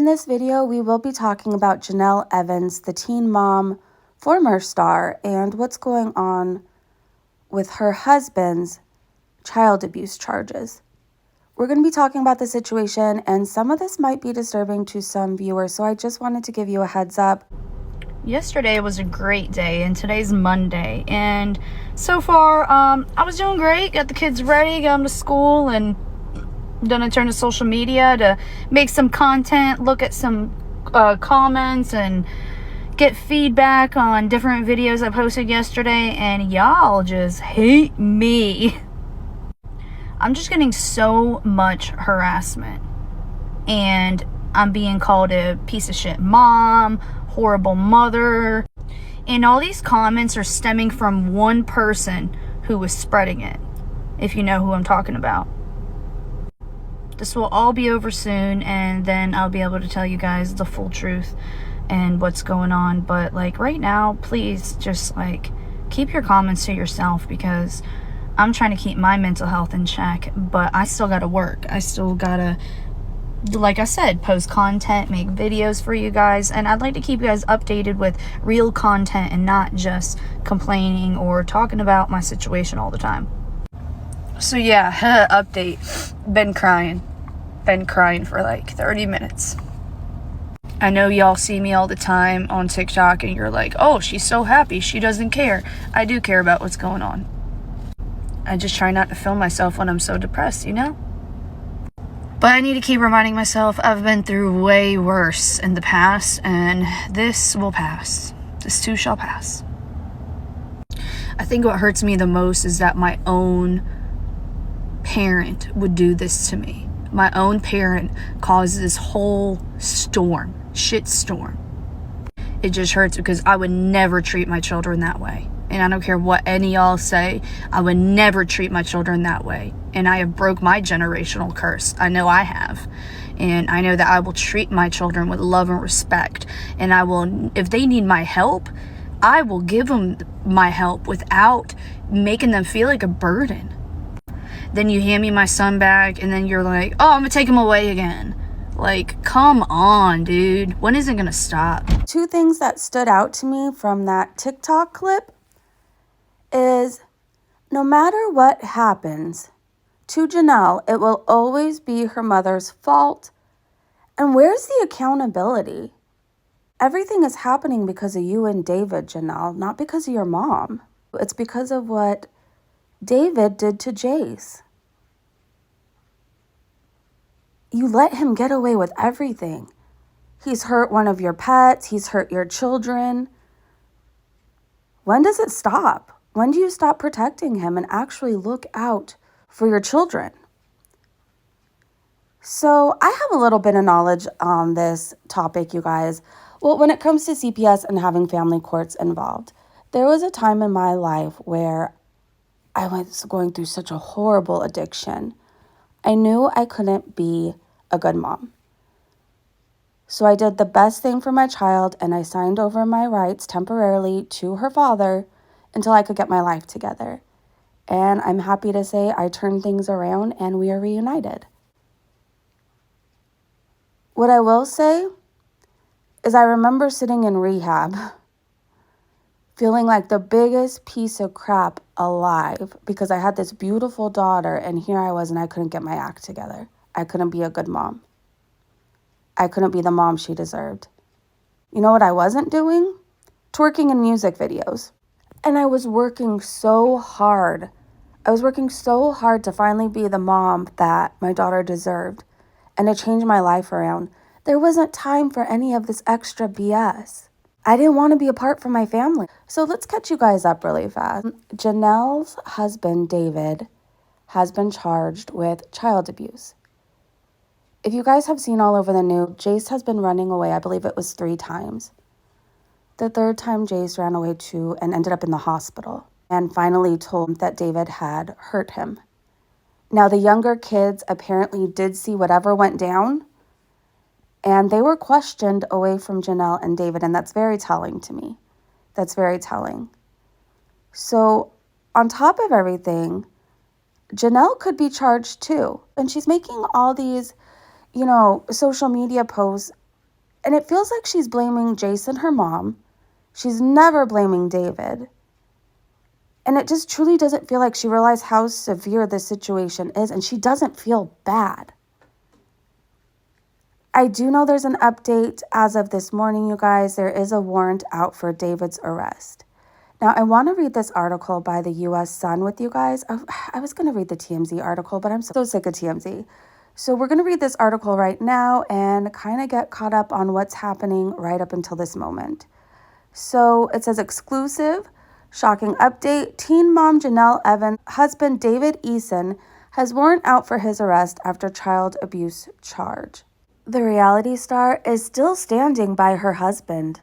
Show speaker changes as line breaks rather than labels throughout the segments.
In this video, we will be talking about Jenelle Evans, the Teen Mom former star, and what's going on with her husband's child abuse charges. We're going to be talking about the situation, and some of this might be disturbing to some viewers, so I just wanted to give you a heads up.
Yesterday was a great day, and today's Monday, and so far, I was doing great. Got the kids ready, got them to school, and gonna turn to social media to make some content, look at some comments, and get feedback on different videos I posted yesterday, and y'all just hate me. I'm just getting so much harassment, and I'm being called a piece of shit mom, horrible mother, and all these comments are stemming from one person who was spreading it, if you know who I'm talking about. This will all be over soon, and then I'll be able to tell you guys the full truth and what's going on. But like right now, please just like keep your comments to yourself, because I'm trying to keep my mental health in check, but I still gotta work. I still gotta, like I said, post content, make videos for you guys, and I'd like to keep you guys updated with real content and not just complaining or talking about my situation all the time. So yeah, update. Been crying for like 30 minutes. I know y'all see me all the time on TikTok and you're like, oh, she's so happy, she doesn't care. I do care about what's going on. I just try not to film myself when I'm so depressed, you know? But I need to keep reminding myself I've been through way worse in the past, and this will pass. This too shall pass. I think what hurts me the most is that my own parent would do this to me. My own parent caused this whole shit storm. It just hurts because I would never treat my children that way. And I don't care what any of y'all say, I would never treat my children that way. And I have broke my generational curse. I know I have. And I know that I will treat my children with love and respect. And I will, if they need my help, I will give them my help without making them feel like a burden. Then you hand me my son back, and then you're like, oh, I'm gonna take him away again. Like, come on, dude. When is it gonna stop?
Two things that stood out to me from that TikTok clip is, no matter what happens to Jenelle, it will always be her mother's fault. And where's the accountability? Everything is happening because of you and David, Jenelle, not because of your mom. It's because of what David did to Jace. You let him get away with everything. He's hurt one of your pets. He's hurt your children. When does it stop? When do you stop protecting him and actually look out for your children? So I have a little bit of knowledge on this topic, you guys. Well, when it comes to CPS and having family courts involved, there was a time in my life where I was going through such a horrible addiction. I knew I couldn't be a good mom. So I did the best thing for my child, and I signed over my rights temporarily to her father until I could get my life together. And I'm happy to say I turned things around and we are reunited. What I will say is I remember sitting in rehab feeling like the biggest piece of crap alive because I had this beautiful daughter, and here I was and I couldn't get my act together. I couldn't be a good mom. I couldn't be the mom she deserved. You know what I wasn't doing? Twerking in music videos. And I was working so hard. I was working so hard to finally be the mom that my daughter deserved and to change my life around. There wasn't time for any of this extra BS. I didn't want to be apart from my family. So let's catch you guys up really fast. Jenelle's husband, David, has been charged with child abuse. If you guys have seen all over the news, Jace has been running away. I believe it was 3 times. The 3rd time, Jace ran away too and ended up in the hospital and finally told him that David had hurt him. Now, the younger kids apparently did see whatever went down, and they were questioned away from Jenelle and David, and that's very telling to me. That's very telling. So on top of everything, Jenelle could be charged too. And she's making all these, social media posts And it feels like she's blaming Jason, her mom. She's never blaming David. And it just truly doesn't feel like she realized how severe this situation is, and she doesn't feel bad. I do know there's an update as of this morning, you guys. There is a warrant out for David's arrest. Now, I want to read this article by the U.S. Sun with you guys. I was going to read the TMZ article, but I'm so sick of TMZ. So we're going to read this article right now and kind of get caught up on what's happening right up until this moment. So it says exclusive, shocking update. Teen mom Jenelle Evans' husband David Eason has warrant out for his arrest after child abuse charge. The reality star is still standing by her husband.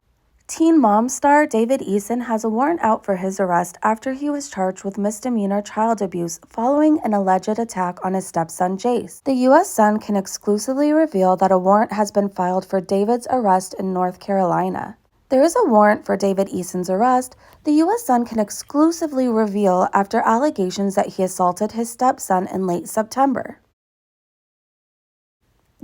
Teen mom star David Eason has a warrant out for his arrest after he was charged with misdemeanor child abuse following an alleged attack on his stepson Jace. The U.S. Sun can exclusively reveal that a warrant has been filed for David's arrest in North Carolina. There is a warrant for David Eason's arrest, the U.S. Sun can exclusively reveal after allegations that he assaulted his stepson in late September.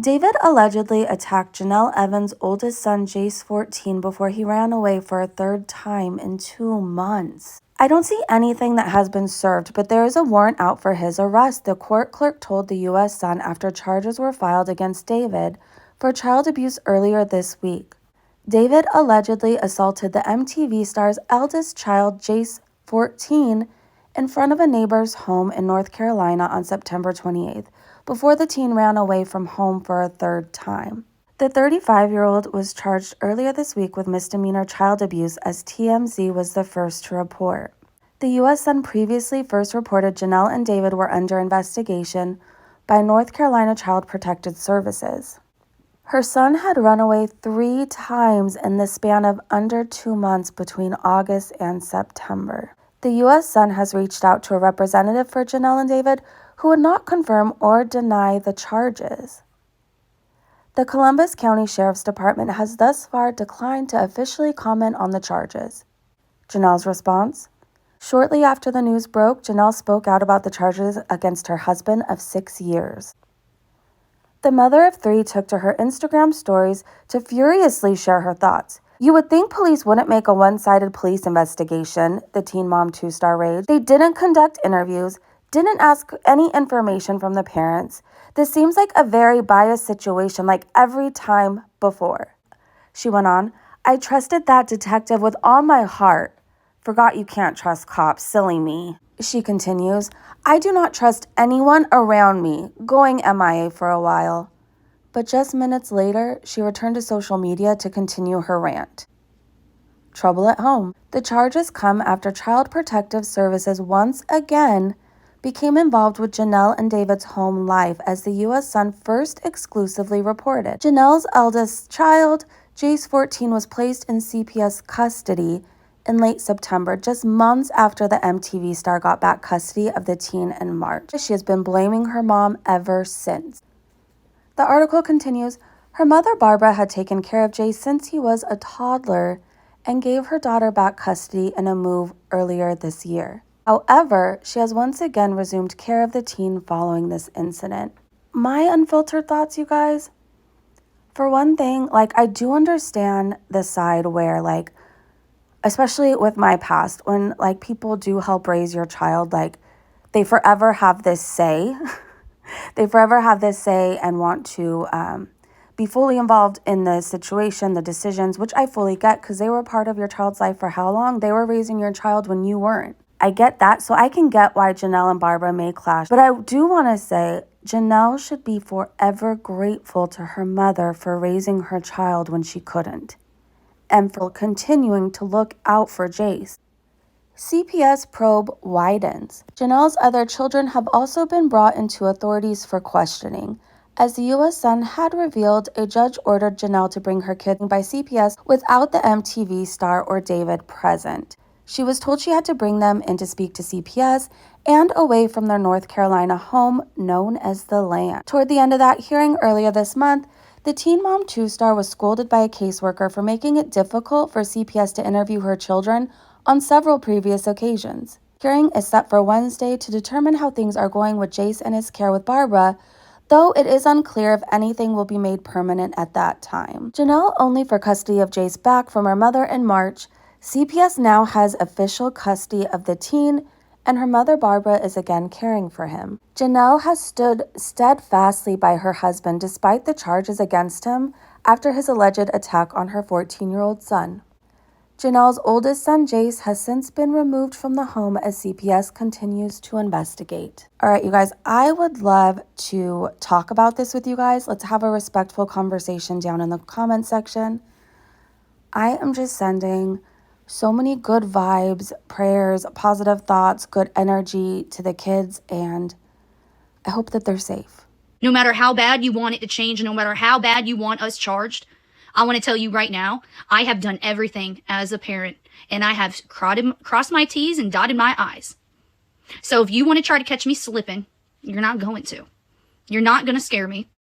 David allegedly attacked Jenelle Evans' oldest son, Jace, 14, before he ran away for a third time in 2 months. I don't see anything that has been served, but there is a warrant out for his arrest, the court clerk told the U.S. Sun after charges were filed against David for child abuse earlier this week. David allegedly assaulted the MTV star's eldest child, Jace, 14, in front of a neighbor's home in North Carolina on September 28th. Before the teen ran away from home for a third time. The 35-year-old was charged earlier this week with misdemeanor child abuse as TMZ was the first to report. The U.S. Sun previously first reported Jenelle and David were under investigation by North Carolina Child Protective Services. Her son had run away 3 times in the span of under 2 months between August and September. The U.S. Sun has reached out to a representative for Jenelle and David who would not confirm or deny the charges. The Columbus County Sheriff's Department has thus far declined to officially comment on the charges. Jenelle's response? Shortly after the news broke, Jenelle spoke out about the charges against her husband of 6 years. The mother of 3 took to her Instagram stories to furiously share her thoughts. You would think police wouldn't make a one-sided police investigation, the Teen Mom 2-star raged. They didn't conduct interviews, didn't ask any information from the parents. This seems like a very biased situation like every time before. She went on, I trusted that detective with all my heart. Forgot you can't trust cops, silly me. She continues, I do not trust anyone around me, going MIA for a while. But just minutes later, she returned to social media to continue her rant. Trouble at home. The charges come after Child Protective Services once again became involved with Jenelle and David's home life, as the U.S. Sun first exclusively reported. Janelle's eldest child, Jace, 14, was placed in CPS custody in late September, just months after the MTV star got back custody of the teen in March. She has been blaming her mom ever since. The article continues, her mother Barbara had taken care of Jace since he was a toddler and gave her daughter back custody in a move earlier this year. However, she has once again resumed care of the teen following this incident. My unfiltered thoughts, you guys? For one thing, I do understand the side where, especially with my past, when, people do help raise your child, they forever have this say. They forever have this say and want to be fully involved in the situation, the decisions, which I fully get because they were a part of your child's life for how long? They were raising your child when you weren't. I get that, so I can get why Jenelle and Barbara may clash. But I do want to say Jenelle should be forever grateful to her mother for raising her child when she couldn't, and for continuing to look out for Jace. CPS probe widens. Jenelle's other children have also been brought into authorities for questioning. As the U.S. Sun had revealed, a judge ordered Jenelle to bring her kid by CPS without the MTV star or David present. She was told she had to bring them in to speak to CPS and away from their North Carolina home known as the Land. Toward the end of that hearing earlier this month, the Teen Mom 2-star was scolded by a caseworker for making it difficult for CPS to interview her children on several previous occasions. Hearing is set for Wednesday to determine how things are going with Jace and his care with Barbara, though it is unclear if anything will be made permanent at that time. Jenelle only for custody of Jace back from her mother in March, CPS now has official custody of the teen, and her mother Barbara is again caring for him. Jenelle has stood steadfastly by her husband despite the charges against him after his alleged attack on her 14-year-old son. Jenelle's oldest son, Jace, has since been removed from the home as CPS continues to investigate. All right, you guys, I would love to talk about this with you guys. Let's have a respectful conversation down in the comment section. I am just sending so many good vibes, prayers, positive thoughts, good energy to the kids, and I hope that they're safe.
No matter how bad you want it to change, no matter how bad you want us charged, I want to tell you right now, I have done everything as a parent, and I have crossed my T's and dotted my I's. So if you want to try to catch me slipping, you're not going to. You're not going to scare me.